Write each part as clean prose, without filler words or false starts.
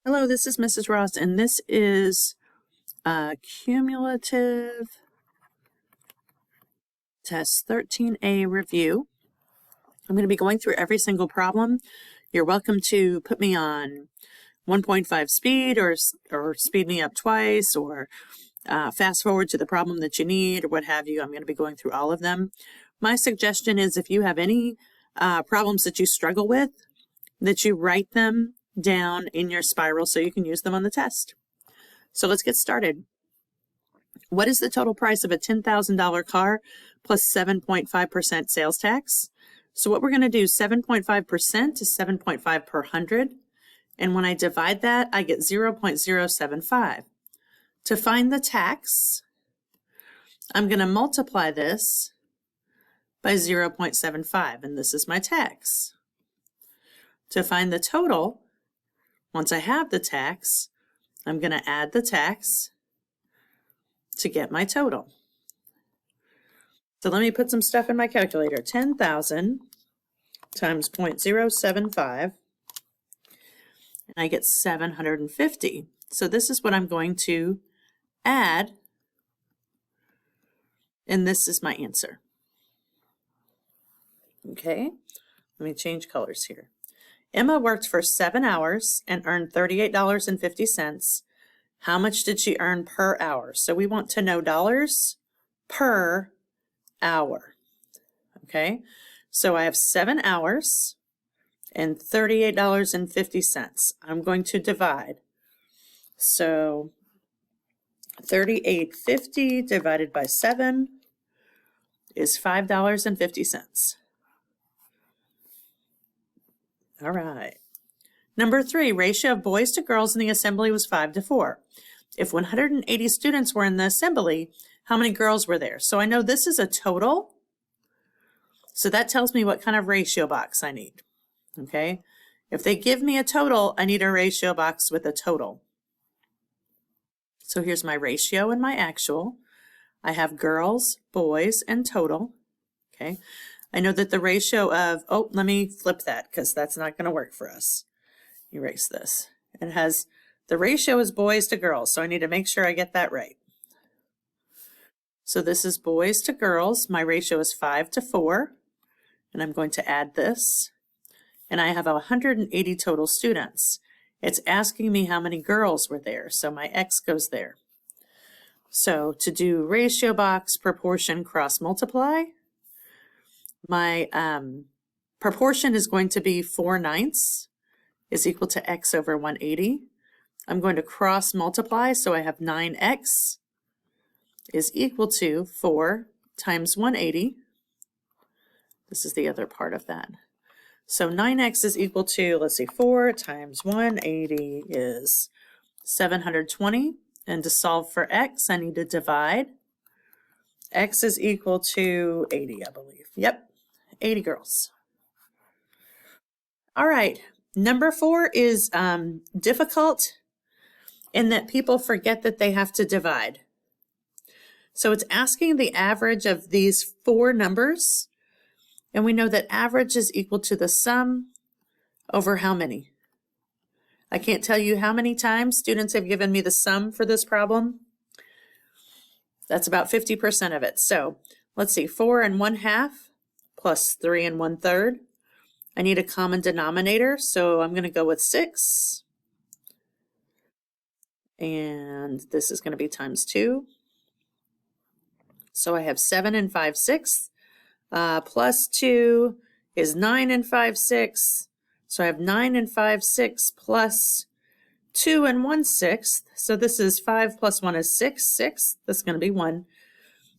Hello, this is Mrs. Ross, and this is a cumulative test 13A review. I'm going to be going through every single problem. You're welcome to put me on 1.5 speed or speed me up twice or fast forward to the problem that you need or what have you. I'm going to be going through all of them. My suggestion is if you have any problems that you struggle with, that you write them down in your spiral so you can use them on the test. So let's get started. What is the total price of a $10,000 car plus 7.5% sales tax? So what we're going to do, 7.5% is 7.5 per 100. And when I divide that, I get 0.075. To find the tax, I'm going to multiply this by 0.75, and this is my tax. To find the total, once I have the tax, I'm going to add the tax to get my total. So let me put some stuff in my calculator. 10,000 times 0.075, and I get 750. So this is what I'm going to add, and this is my answer. Okay, let me change colors here. Emma worked for 7 hours and earned $38.50. How much did she earn per hour? So we want to know dollars per hour. Okay, so I have 7 hours and $38.50. I'm going to divide. So 38.50 divided by 7 is $5.50. All right. Number 3, ratio of boys to girls in the assembly was 5:4. If 180 students were in the assembly, how many girls were there? So I know this is a total. So that tells me what kind of ratio box I need. Okay. If they give me a total, I need a ratio box with a total. So here's my ratio and my actual. I have girls, boys, and total. Okay. I know that the ratio of, oh, let me flip that because that's not going to work for us. Erase this. It has, the ratio is boys to girls, so I need to make sure I get that right. So this is boys to girls. My ratio is 5:4, and I'm going to add this. And I have 180 total students. It's asking me how many girls were there, so my X goes there. So to do ratio box, proportion, cross multiply, my proportion is going to be 4/9 is equal to X over 180. I'm going to cross multiply, so I have 9X is equal to 4 times 180. This is the other part of that. So 9X is equal to, let's see, 4 times 180 is 720. And to solve for X, I need to divide. X is equal to 80, I believe. Yep. 80 girls. All right, number 4 is difficult in that people forget that they have to divide. So it's asking the average of these 4 numbers, and we know that average is equal to the sum over how many? I can't tell you how many times students have given me the sum for this problem. That's about 50% of it. So let's see, 4 1/2 plus 3 1/3. I need a common denominator, so I'm going to go with 6. And this is going to be times 2. So I have 7 5/6. Plus 2 is 9 5/6. So I have 9 5/6 plus 2 1/6. So this is 5 plus 1 is 6. 6. That's going to be 1.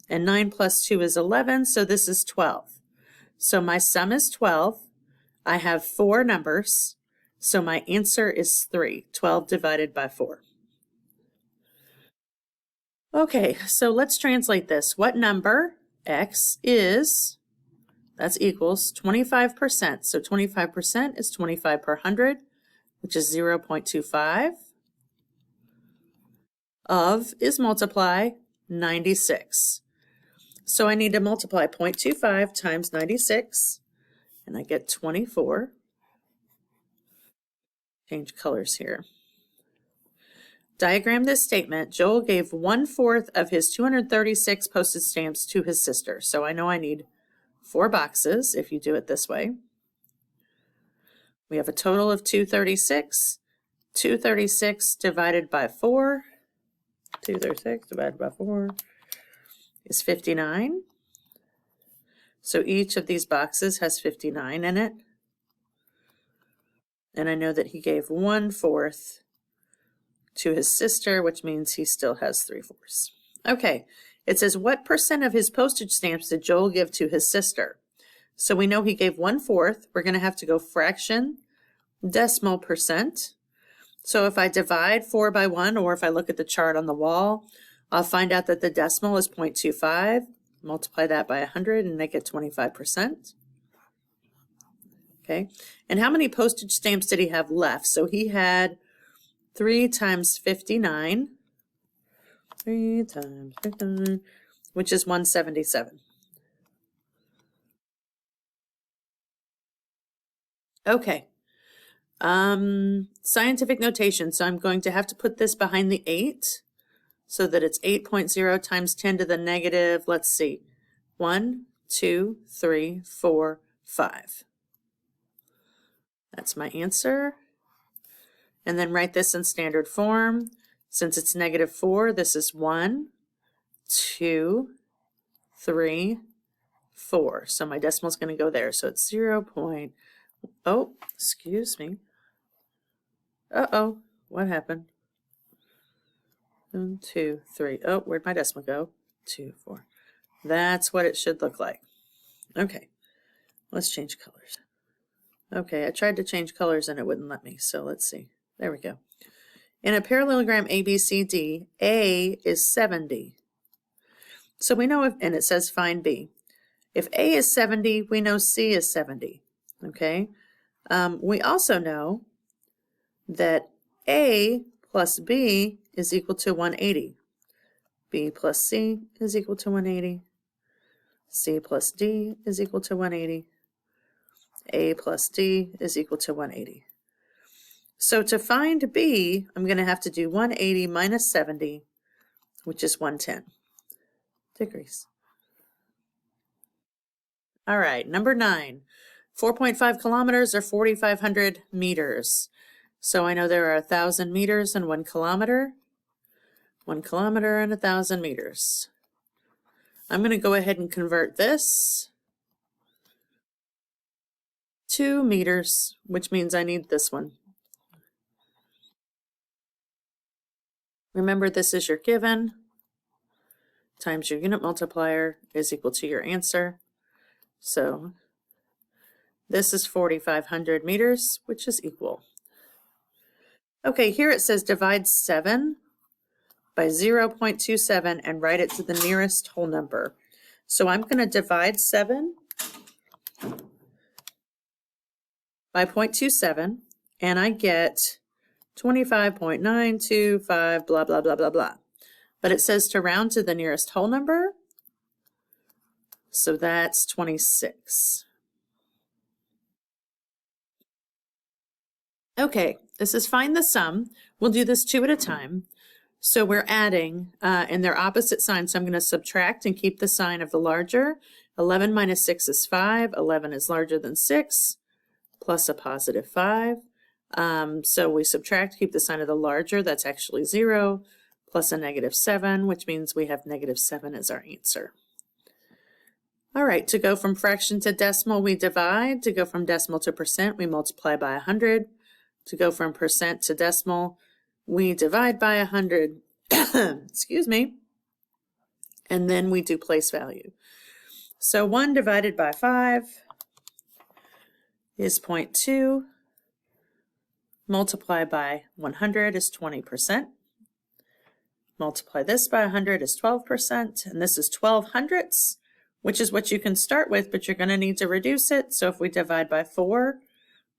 And 9 plus 2 is 11. So this is 12. So my sum is 12. I have 4 numbers. So my answer is 3. 12 divided by 4. Okay, so let's translate this. What number, X, is, that's equals 25%. So 25% is 25 per 100, which is 0.25. Of is multiply 96. So I need to multiply 0.25 times 96, and I get 24. Change colors here. Diagram this statement. Joel gave 1/4 of his 236 postage stamps to his sister. So I know I need 4 boxes if you do it this way. We have a total of 236. 236 divided by 4. 236 divided by 4 is 59. So each of these boxes has 59 in it. And I know that he gave 1/4 to his sister, which means he still has 3/4. Okay, it says, what percent of his postage stamps did Joel give to his sister? So we know he gave 1/4. We're going to have to go fraction, decimal percent. So if I divide 4 by 1, or if I look at the chart on the wall, I'll find out that the decimal is 0.25. Multiply that by 100 and make it 25%. Okay, and how many postage stamps did he have left? So he had 3 times 59. 3 times 59, which is 177. Okay. Scientific notation. So I'm going to have to put this behind the 8 so that it's 8.0 times 10 to the negative, let's see, 1, 2, 3, 4, 5. That's my answer. And then write this in standard form. Since it's -4, this is 1, 2, 3, 4. So my decimal is going to go there. So it's 0. Oh, excuse me. Uh-oh, what happened? 1, 2, 3. Oh, where'd my decimal go? 2, 4. That's what it should look like. Okay, let's change colors. Okay, I tried to change colors and it wouldn't let me. So let's see. There we go. In a parallelogram ABCD, A is 70. So we know and it says find B. If A is 70, we know C is 70. Okay. We also know that A plus B is equal to 180. B plus C is equal to 180. C plus D is equal to 180. A plus D is equal to 180. So to find B, I'm going to have to do 180 minus 70, which is 110 degrees. All right, number 9. 4.5 kilometers or 4,500 meters. So I know there are 1,000 meters and 1 kilometer. 1 kilometer and 1,000 meters. I'm going to go ahead and convert this to meters, which means I need this one. Remember, this is your given times your unit multiplier is equal to your answer. So this is 4,500 meters, which is equal. Okay, here it says divide 7 by 0.27 and write it to the nearest whole number. So I'm going to divide 7 by 0.27, and I get 25.925, blah, blah, blah, blah, blah. But it says to round to the nearest whole number, so that's 26. Okay, this is find the sum. We'll do this 2 at a time. So we're adding, and they're opposite signs, so I'm going to subtract and keep the sign of the larger. 11 minus 6 is 5. 11 is larger than 6, plus a positive 5. So we subtract, keep the sign of the larger, that's actually 0, plus a -7, which means we have -7 as our answer. All right, to go from fraction to decimal, we divide. To go from decimal to percent, we multiply by 100. To go from percent to decimal, we divide by 100, excuse me, and then we do place value. So 1 divided by 5 is 0.2. Multiply by 100 is 20%. Multiply this by 100 is 12%, and this is 12 hundredths, which is what you can start with, but you're going to need to reduce it. So if we divide by 4,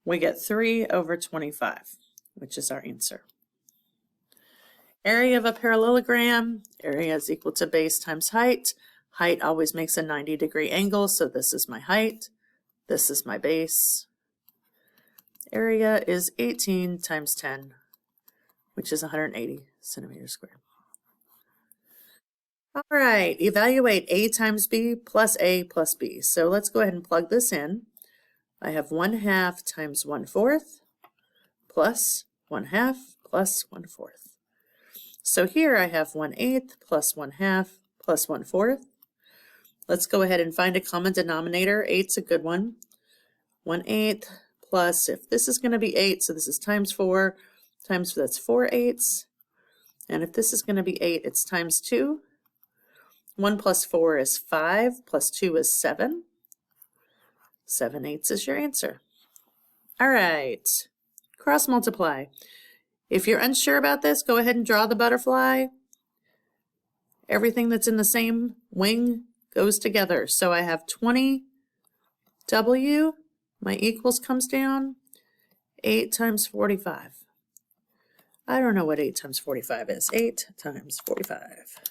we get 3/25, which is our answer. Area of a parallelogram, area is equal to base times height. Height always makes a 90-degree angle, so this is my height. This is my base. Area is 18 times 10, which is 180 centimeters squared. All right, evaluate a times b plus a plus b. So let's go ahead and plug this in. I have 1/2 times 1/4 plus 1/2 plus 1/4. So here I have 1/8 plus 1/2 plus 1/4. Let's go ahead and find a common denominator. 8's a good one. 1/8 plus, if this is going to be 8, so this is times 4, times that's 4/8. And if this is going to be 8, it's times 2. 1 plus 4 is 5, plus 2 is 7. 7/8 is your answer. All right, cross multiply. If you're unsure about this, go ahead and draw the butterfly. Everything that's in the same wing goes together. So I have 20W, my equals comes down, 8 times 45. I don't know what 8 times 45 is. 8 times 45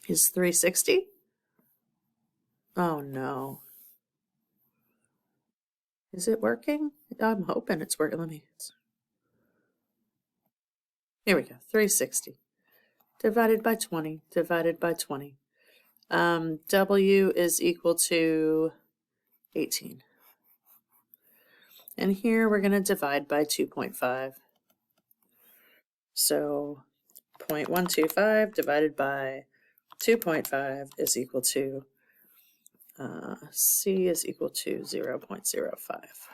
is 360. Oh no. Is it working? I'm hoping it's working. Here we go, 360. Divided by 20, divided by 20. W is equal to 18. And here we're going to divide by 2.5. So 0.125 divided by 2.5 is equal to, C is equal to 0.05.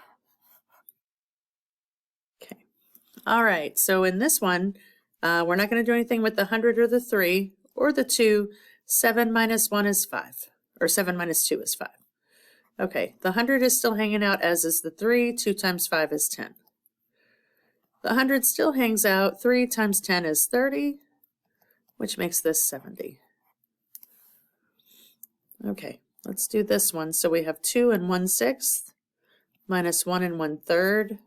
Okay. All right, so in this one, we're not going to do anything with the 100 or the 3 or the 2. 7 minus 1 is 5, or 7 minus 2 is 5. Okay, the 100 is still hanging out, as is the 3. 2 times 5 is 10. The 100 still hangs out. 3 times 10 is 30, which makes this 70. Okay, let's do this one. So we have 2 and 1/6 minus 1 and 1/3.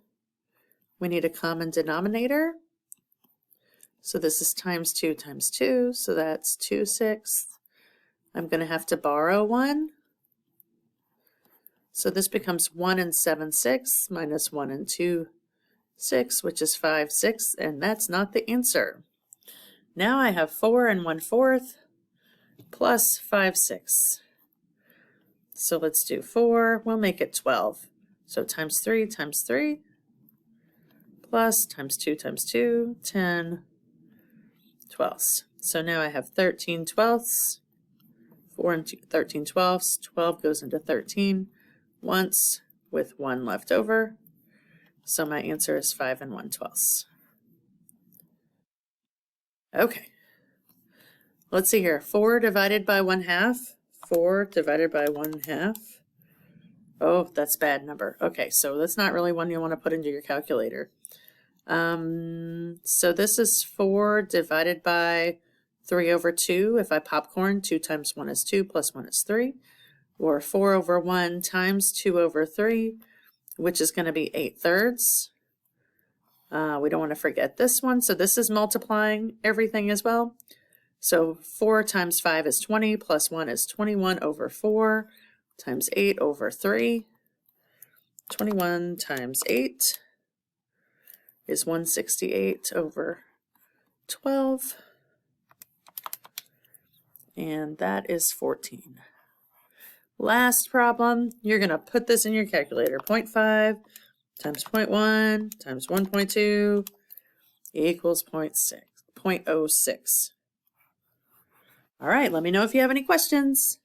We need a common denominator. So this is times 2 times 2, so that's 2/6. I'm going to have to borrow 1. So this becomes 1 and 7/6 minus 1 and 2/6, which is 5/6, and that's not the answer. Now I have 4 and 1/4 plus 5/6. So let's do 4, we'll make it 12. So times 3 plus times 2 times 2, 10 twelfths. So now I have 13 twelfths, 4 and 2, 13 twelfths, 12 goes into 13 once with 1 left over. So my answer is 5 and 1/12. Okay, let's see here. 4 divided by 1/2. 4 divided by 1/2. Oh, that's a bad number. Okay, so that's not really one you want to put into your calculator. So this is 4 divided by 3/2. If I popcorn, 2 times 1 is 2, plus 1 is 3. Or 4/1 times 2/3, which is going to be 8/3. We don't want to forget this one. So this is multiplying everything as well. So 4 times 5 is 20, plus 1 is 21/4, times 8/3. 21 times 8 is 168/12. And that is 14. Last problem, you're going to put this in your calculator. 0.5 times 0.1 times 1.2 equals 0.06. All right, let me know if you have any questions.